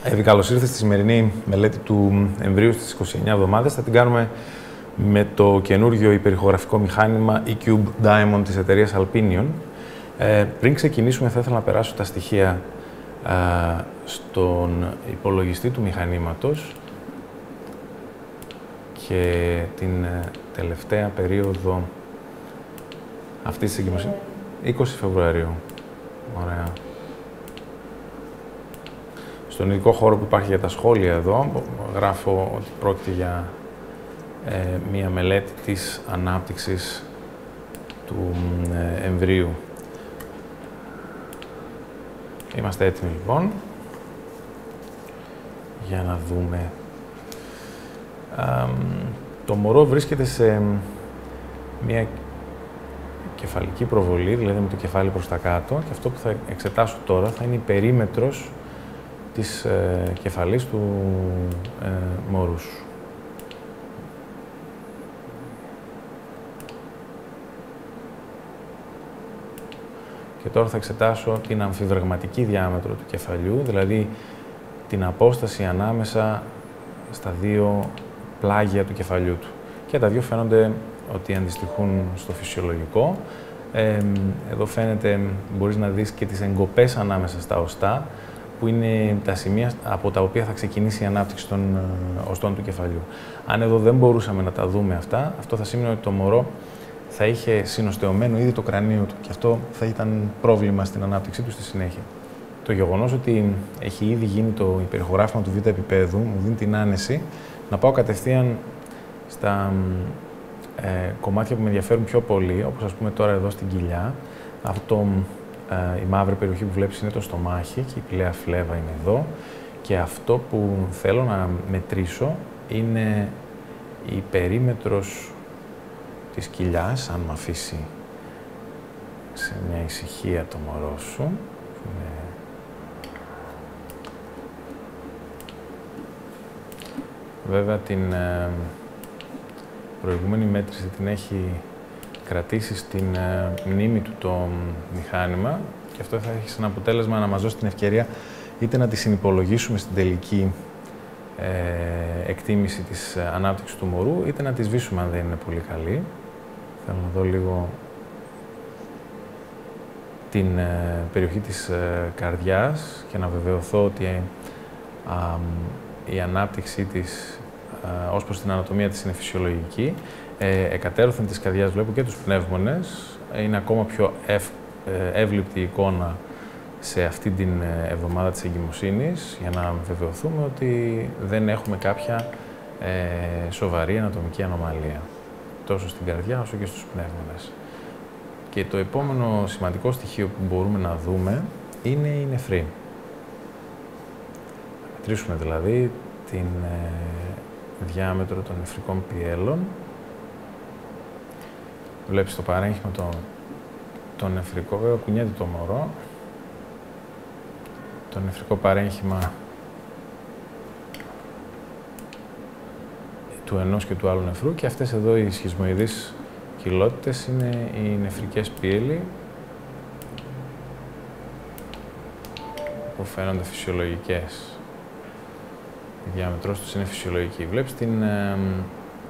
Καλώς ήρθες στη σημερινή μελέτη του εμβρίου στις 29 εβδομάδες. Θα την κάνουμε με το καινούργιο υπερηχογραφικό μηχάνημα E-Cube Diamond της εταιρείας Alpinion. Πριν ξεκινήσουμε, θα ήθελα να περάσω τα στοιχεία στον υπολογιστή του μηχανήματος και την τελευταία περίοδο αυτής της εγκυμοσύνης. 20 Φεβρουαρίου. Ωραία. Στον ειδικό χώρο που υπάρχει για τα σχόλια εδώ, γράφω ότι πρόκειται για μία μελέτη της ανάπτυξης του εμβρίου. Είμαστε έτοιμοι λοιπόν για να δούμε. Το μωρό βρίσκεται σε μία κεφαλική προβολή, δηλαδή με το κεφάλι προς τα κάτω, και αυτό που θα εξετάσω τώρα θα είναι η περίμετρος της κεφαλής του μωρούς. Και τώρα θα εξετάσω την αμφιβραγματική διάμετρο του κεφαλιού, δηλαδή την απόσταση ανάμεσα στα δύο πλάγια του κεφαλιού του. Και τα δύο φαίνονται ότι αντιστοιχούν στο φυσιολογικό. Εδώ φαίνεται, μπορείς να δεις και τις εγκοπές ανάμεσα στα οστά, που είναι τα σημεία από τα οποία θα ξεκινήσει η ανάπτυξη των οστών του κεφαλιού. Αν εδώ δεν μπορούσαμε να τα δούμε αυτά, αυτό θα σημαίνει ότι το μωρό θα είχε συνοστεωμένο ήδη το κρανίο του και αυτό θα ήταν πρόβλημα στην ανάπτυξή του στη συνέχεια. Το γεγονός ότι έχει ήδη γίνει το υπερηχογράφημα του β' επίπεδου μου δίνει την άνεση να πάω κατευθείαν στα κομμάτια που με ενδιαφέρουν πιο πολύ, όπως ας πούμε τώρα εδώ στην κοιλιά. Η μαύρη περιοχή που βλέπεις είναι το στομάχι και η πηλαία φλέβα είναι εδώ. Και αυτό που θέλω να μετρήσω είναι η περίμετρος της κοιλιάς, αν με αφήσει σε μια ησυχία το μωρό σου. Βέβαια την προηγούμενη μέτρηση την έχει κρατήσει στην μνήμη του το μηχάνημα και αυτό θα έχει σαν αποτέλεσμα να μας δώσει την ευκαιρία είτε να τη συνυπολογίσουμε στην τελική εκτίμηση της ανάπτυξης του μωρού, είτε να τη σβήσουμε αν δεν είναι πολύ καλή. Θέλω να δω λίγο την περιοχή της καρδιάς και να βεβαιωθώ ότι η ανάπτυξή της ως προς την ανατομία της είναι φυσιολογική. Εκατέρωθεν της καρδιάς βλέπω και τους πνεύμονες. Είναι ακόμα πιο εύληπτη εικόνα σε αυτή την εβδομάδα της εγκυμοσύνης για να βεβαιωθούμε ότι δεν έχουμε κάποια σοβαρή ανατομική ανομαλία τόσο στην καρδιά όσο και στους πνεύμονες. Και το επόμενο σημαντικό στοιχείο που μπορούμε να δούμε είναι η νεφρή. Θα μετρήσουμε δηλαδή την διάμετρο των νεφρικών πιέλων. Βλέπεις το παρέγχημα το νεφρικό, βέβαια κουνιέται το μωρό. Το νεφρικό παρέγχημα του ενός και του άλλου νεφρού και αυτές εδώ οι σχισμοειδείς κοιλότητες είναι οι νεφρικές πίελοι που φαίνονται φυσιολογικές. Η διάμετρος τους είναι φυσιολογική. Βλέπεις την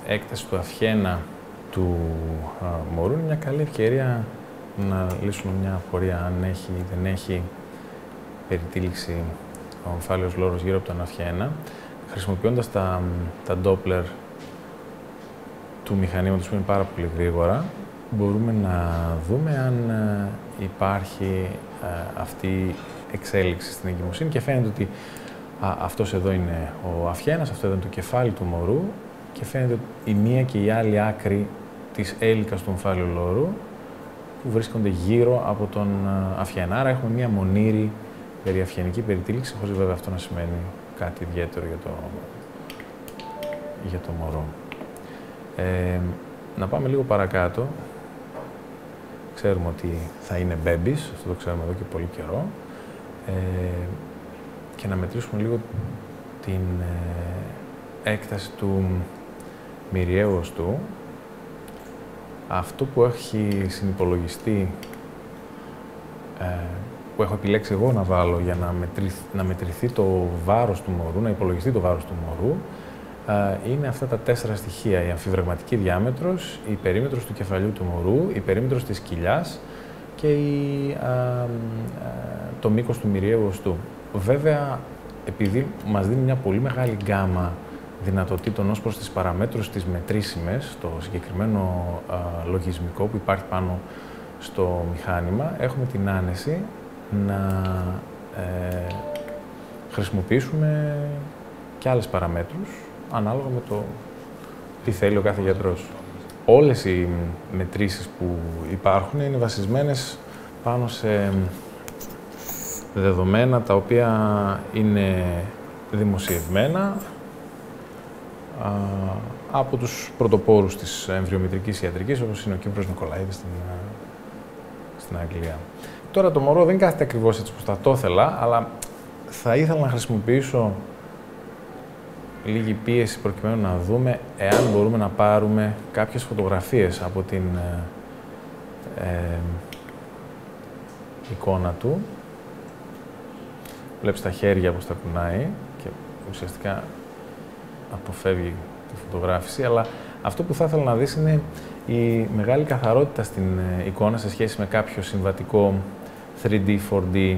έκταση του αυχένα του μωρού. Είναι μια καλή ευκαιρία να λύσουμε μια απορία αν έχει ή δεν έχει περιτύλιξη ο ομφάλιος λόρος γύρω από τον αυχένα. Χρησιμοποιώντας τα Doppler του μηχανήματος που είναι πάρα πολύ γρήγορα, μπορούμε να δούμε αν υπάρχει αυτή η εξέλιξη στην εγκυμοσύνη και φαίνεται ότι αυτός εδώ είναι ο αυχένας, αυτό εδώ είναι το κεφάλι του μωρού και φαίνεται η μία και η άλλη άκρη της έλικας του ομφάλιου λόρου που βρίσκονται γύρω από τον αυχένα. Άρα έχουμε μία μονήρη περιαυχενική περιτύλιξη, χωρίς βέβαια αυτό να σημαίνει κάτι ιδιαίτερο για το μωρό. Να πάμε λίγο παρακάτω. Ξέρουμε ότι θα είναι babies, αυτό το ξέρουμε εδώ και πολύ καιρό. Και να μετρήσουμε λίγο την έκταση του μυριαίου οστού. Αυτό που έχει συνυπολογιστεί που έχω επιλέξει εγώ να βάλω για να μετρηθεί το βάρος του μωρού, να υπολογιστεί το βάρος του μωρού, είναι αυτά τα 4 στοιχεία. Η αμφιβραγματική διάμετρος, η περίμετρος του κεφαλιού του μωρού, η περίμετρος της κοιλιάς και το μήκος του μυριαίου οστού. Βέβαια, επειδή μας δίνει μια πολύ μεγάλη γκάμα δυνατοτήτων ως προς τις παραμέτρους τις μετρήσιμες, το συγκεκριμένο λογισμικό που υπάρχει πάνω στο μηχάνημα, έχουμε την άνεση να χρησιμοποιήσουμε και άλλες παραμέτρους, ανάλογα με το τι θέλει ο κάθε γιατρός. Όλες οι μετρήσεις που υπάρχουν είναι βασισμένες πάνω σε δεδομένα τα οποία είναι δημοσιευμένα από τους πρωτοπόρους της εμβριομετρικής ιατρικής, όπως είναι ο Κύπρος Νικολαίδης στην Αγγλία. Τώρα το μωρό δεν κάθεται ακριβώς έτσι που θα το ήθελα, αλλά θα ήθελα να χρησιμοποιήσω λίγη πίεση προκειμένου να δούμε εάν μπορούμε να πάρουμε κάποιες φωτογραφίες από την εικόνα του. Βλέπεις τα χέρια πώς τα κουνάει και ουσιαστικά αποφεύγει τη φωτογράφηση, αλλά αυτό που θα ήθελα να δεις είναι η μεγάλη καθαρότητα στην εικόνα σε σχέση με κάποιο συμβατικό 3D, 4D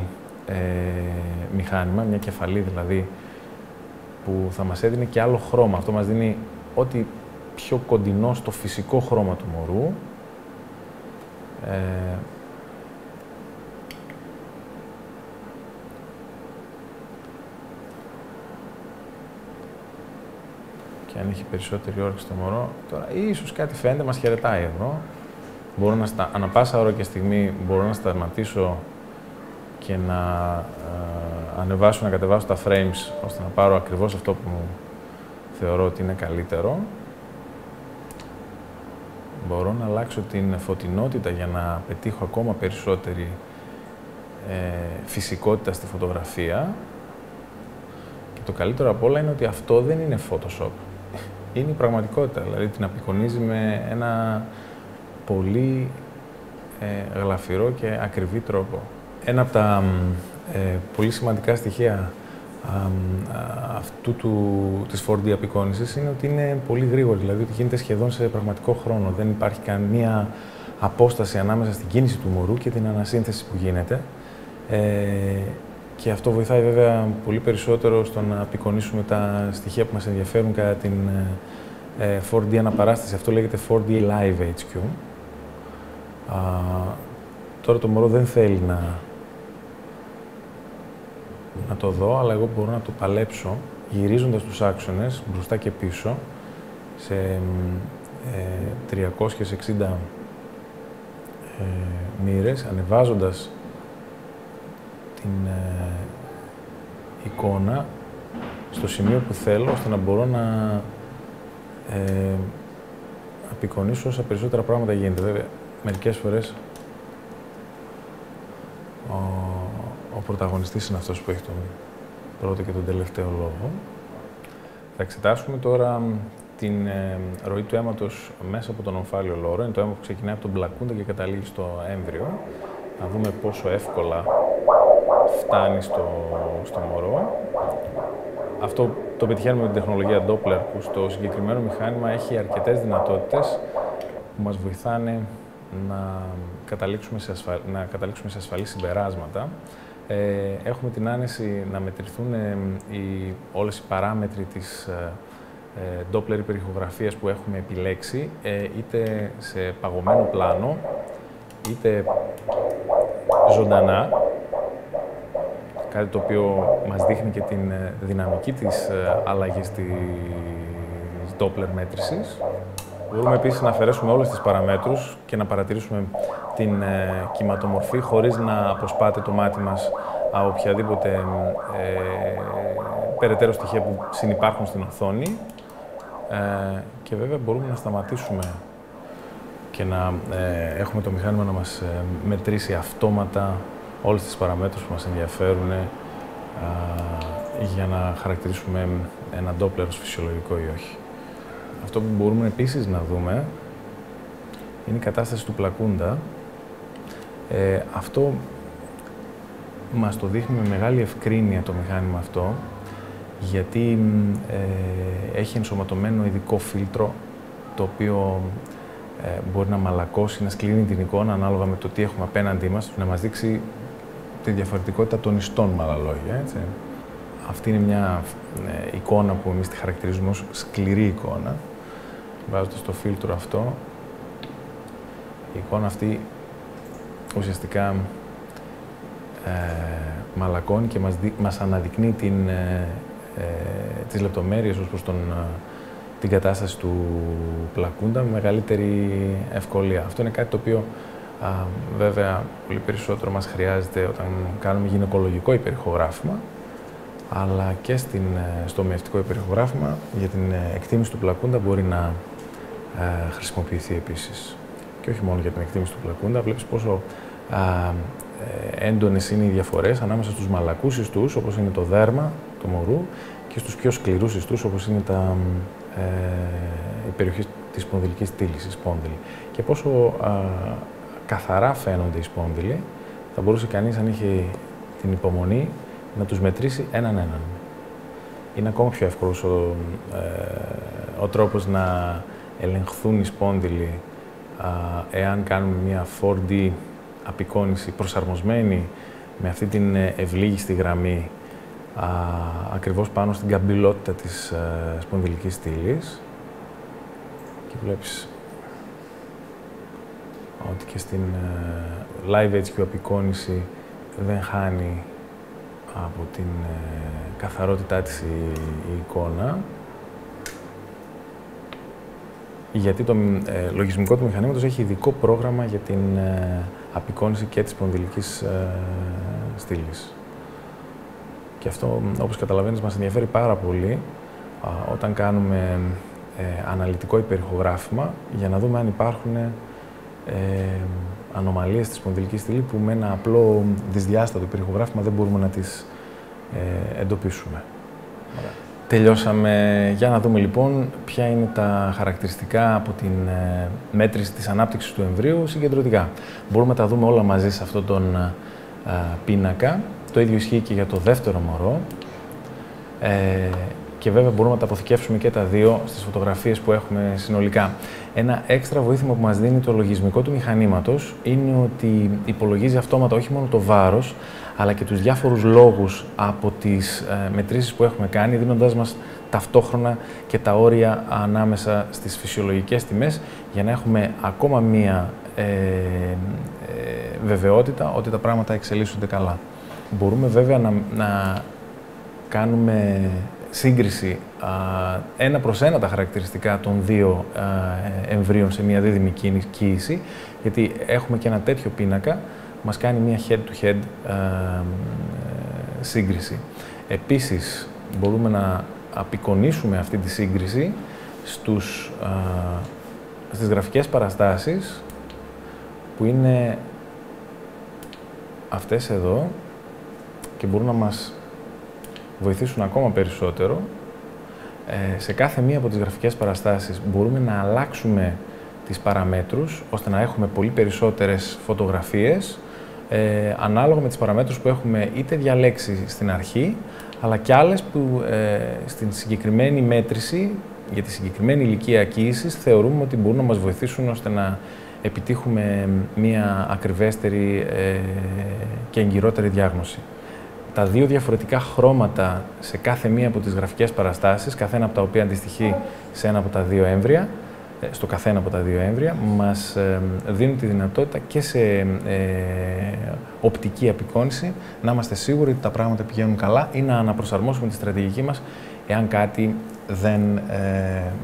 μηχάνημα, μια κεφαλή δηλαδή, που θα μας έδινε και άλλο χρώμα. Αυτό μας δίνει ό,τι πιο κοντινό στο φυσικό χρώμα του μωρού. Και αν έχει περισσότερη όρεξη το μωρό, τώρα ίσως κάτι φαίνεται, μας χαιρετάει εδώ. Μπορώ ανά πάσα ώρα και στιγμή μπορώ να σταματήσω και να ανεβάσω, να κατεβάσω τα frames, ώστε να πάρω ακριβώς αυτό που θεωρώ ότι είναι καλύτερο. Μπορώ να αλλάξω την φωτεινότητα για να πετύχω ακόμα περισσότερη φυσικότητα στη φωτογραφία. Και το καλύτερο απ' όλα είναι ότι αυτό δεν είναι Photoshop. Είναι η πραγματικότητα, δηλαδή την απεικονίζει με ένα πολύ γλαφυρό και ακριβή τρόπο. Ένα από τα πολύ σημαντικά στοιχεία της 4D απεικόνησης είναι ότι είναι πολύ γρήγορη, δηλαδή ότι γίνεται σχεδόν σε πραγματικό χρόνο. Δεν υπάρχει καμία απόσταση ανάμεσα στην κίνηση του μωρού και την ανασύνθεση που γίνεται. Και αυτό βοηθάει βέβαια πολύ περισσότερο στο να απεικονίσουμε τα στοιχεία που μας ενδιαφέρουν κατά την 4D αναπαράσταση. Αυτό λέγεται 4D Live HQ. Τώρα το μωρό δεν θέλει να το δω, αλλά εγώ μπορώ να το παλέψω γυρίζοντας τους άξονες μπροστά και πίσω σε 360 μοίρες, ανεβάζοντας την εικόνα στο σημείο που θέλω, ώστε να μπορώ να απεικονίσω όσα περισσότερα πράγματα γίνεται. Βέβαια, μερικές φορές ο πρωταγωνιστής είναι αυτός που έχει τον πρώτο και τον τελευταίο λόγο. Θα εξετάσουμε τώρα την ροή του αίματος μέσα από τον ομφάλιο λόρο. Είναι το αίμα που ξεκινάει από τον πλακούντα και καταλήγει στο έμβριο. Να δούμε πόσο εύκολα φτάνει στο μωρό. Αυτό το πετυχαίνουμε με την τεχνολογία Doppler, που στο συγκεκριμένο μηχάνημα έχει αρκετές δυνατότητες που μας βοηθάνε να καταλήξουμε σε ασφαλή συμπεράσματα. Έχουμε την άνεση να μετρηθούν όλες οι παράμετροι της Doppler υπερηχογραφίας που έχουμε επιλέξει, είτε σε παγωμένο πλάνο, είτε ζωντανά, κάτι το οποίο μας δείχνει και την δυναμική της αλλαγής της Doppler μέτρησης. Μπορούμε επίσης να αφαιρέσουμε όλες τις παραμέτρους και να παρατηρήσουμε την κυματομορφή χωρίς να αποσπάται το μάτι μας από οποιαδήποτε περαιτέρω στοιχεία που συνυπάρχουν στην οθόνη. Και βέβαια μπορούμε να σταματήσουμε και να έχουμε το μηχάνημα να μας μετρήσει αυτόματα όλες τις παραμέτρους που μας ενδιαφέρουν για να χαρακτηρίσουμε ένα Doppler ως φυσιολογικό ή όχι. Αυτό που μπορούμε επίσης να δούμε είναι η κατάσταση του πλακούντα. Αυτό μας το δείχνει με μεγάλη ευκρίνεια το μηχάνημα αυτό, γιατί έχει ενσωματωμένο ειδικό φίλτρο, το οποίο μπορεί να μαλακώσει, να σκληρύνει την εικόνα ανάλογα με το τι έχουμε απέναντί μας, να μας δείξει τη διαφορετικότητα των ιστών, με άλλα λόγια, έτσι. Αυτή είναι μια εικόνα που εμείς τη χαρακτηρίζουμε ως σκληρή εικόνα. Βάζοντας το φίλτρο αυτό, η εικόνα αυτή ουσιαστικά μαλακώνει και μας αναδεικνύει τις λεπτομέρειες ως προς την κατάσταση του πλακούντα με μεγαλύτερη ευκολία. Αυτό είναι κάτι το οποίο βέβαια πολύ περισσότερο μας χρειάζεται όταν κάνουμε γυναικολογικό υπερηχογράφημα, αλλά και στο μυευτικό υπερηχογράφημα για την εκτίμηση του πλακούντα μπορεί να χρησιμοποιηθεί επίσης. Και όχι μόνο για την εκτίμηση του πλακούντα, βλέπεις πόσο έντονες είναι οι διαφορές ανάμεσα στους μαλακούς ιστούς, όπως είναι το δέρμα του μωρού, και στους πιο σκληρούς ιστούς, όπως είναι η περιοχή της σπονδυλικής στήλης, η σπόνδυλη. Και πόσο καθαρά φαίνονται οι σπόνδυλοι, θα μπορούσε κανείς, αν είχε την υπομονή, να τους μετρήσει έναν έναν. Είναι ακόμα πιο εύκολος ο τρόπος να ελεγχθούν οι σπόνδυλοι εάν κάνουμε μια 4D απεικόνιση προσαρμοσμένη με αυτή την ευλίγιστη γραμμή ακριβώς πάνω στην καμπυλότητα της σπονδυλικής στήλης. Και βλέπεις ότι και στην Live HQ απεικόνιση δεν χάνει από την καθαρότητά της η εικόνα, γιατί το λογισμικό του μηχανήματος έχει ειδικό πρόγραμμα για την απεικόνιση και της σπονδυλικής στήλης. Και αυτό, όπως καταλαβαίνεις, μας ενδιαφέρει πάρα πολύ όταν κάνουμε αναλυτικό υπερηχογράφημα, για να δούμε αν υπάρχουν ανομαλίες στη σπονδυλική στήλη που με ένα απλό δυσδιάστατο υπερηχογράφημα δεν μπορούμε να τις εντοπίσουμε. Ωραία. Τελειώσαμε. Για να δούμε λοιπόν ποια είναι τα χαρακτηριστικά από την μέτρηση της ανάπτυξης του εμβρίου συγκεντρωτικά. Μπορούμε να τα δούμε όλα μαζί σε αυτόν τον πίνακα. Το ίδιο ισχύει και για το δεύτερο μωρό. Και βέβαια μπορούμε να τα αποθηκεύσουμε και τα δύο στις φωτογραφίες που έχουμε συνολικά. Ένα έξτρα βοήθημα που μας δίνει το λογισμικό του μηχανήματος είναι ότι υπολογίζει αυτόματα όχι μόνο το βάρος, αλλά και τους διάφορους λόγους από τις μετρήσεις που έχουμε κάνει, δίνοντάς μας ταυτόχρονα και τα όρια ανάμεσα στις φυσιολογικές τιμές, για να έχουμε ακόμα μία βεβαιότητα ότι τα πράγματα εξελίσσονται καλά. Μπορούμε βέβαια να κάνουμε σύγκριση ένα προς ένα τα χαρακτηριστικά των δύο εμβρίων σε μια δίδυμη κοίηση, γιατί έχουμε και ένα τέτοιο πίνακα, μας κάνει μια head-to-head σύγκριση. Επίσης, μπορούμε να απεικονίσουμε αυτή τη σύγκριση στις γραφικές παραστάσεις, που είναι αυτές εδώ και μπορούν να μας βοηθήσουν ακόμα περισσότερο. Σε κάθε μία από τις γραφικές παραστάσεις μπορούμε να αλλάξουμε τις παραμέτρους, ώστε να έχουμε πολύ περισσότερες φωτογραφίες, ανάλογα με τις παραμέτρους που έχουμε είτε διαλέξει στην αρχή, αλλά και άλλες που στην συγκεκριμένη μέτρηση, για τη συγκεκριμένη ηλικία κοίησης, θεωρούμε ότι μπορούν να μας βοηθήσουν ώστε να επιτύχουμε μία ακριβέστερη και εγκυρότερη διάγνωση. Τα δύο διαφορετικά χρώματα σε κάθε μία από τις γραφικές παραστάσεις, καθένα από τα οποία αντιστοιχεί σε ένα από τα δύο έμβρια, στο καθένα από τα δύο έμβρια, μας δίνουν τη δυνατότητα και σε οπτική απεικόνιση να είμαστε σίγουροι ότι τα πράγματα πηγαίνουν καλά ή να αναπροσαρμόσουμε τη στρατηγική μας εάν κάτι δεν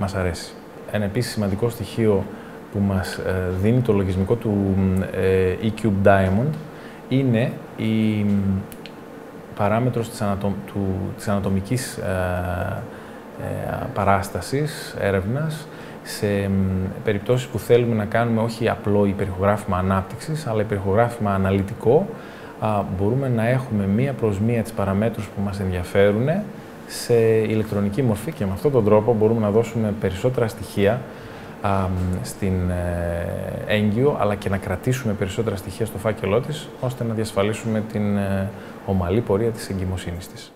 μας αρέσει. Ένα επίσης σημαντικό στοιχείο που μας δίνει το λογισμικό του eCube Diamond είναι η παράμετρος της ανατομικής παράστασης, έρευνας, σε περιπτώσεις που θέλουμε να κάνουμε όχι απλό υπερηχογράφημα ανάπτυξης, αλλά υπερηχογράφημα αναλυτικό, μπορούμε να έχουμε μία προς μία τις παραμέτρους που μας ενδιαφέρουν σε ηλεκτρονική μορφή, και με αυτόν τον τρόπο μπορούμε να δώσουμε περισσότερα στοιχεία στην έγκυο, αλλά και να κρατήσουμε περισσότερα στοιχεία στο φάκελό της, ώστε να διασφαλίσουμε την ομαλή πορεία της εγκυμοσύνης της.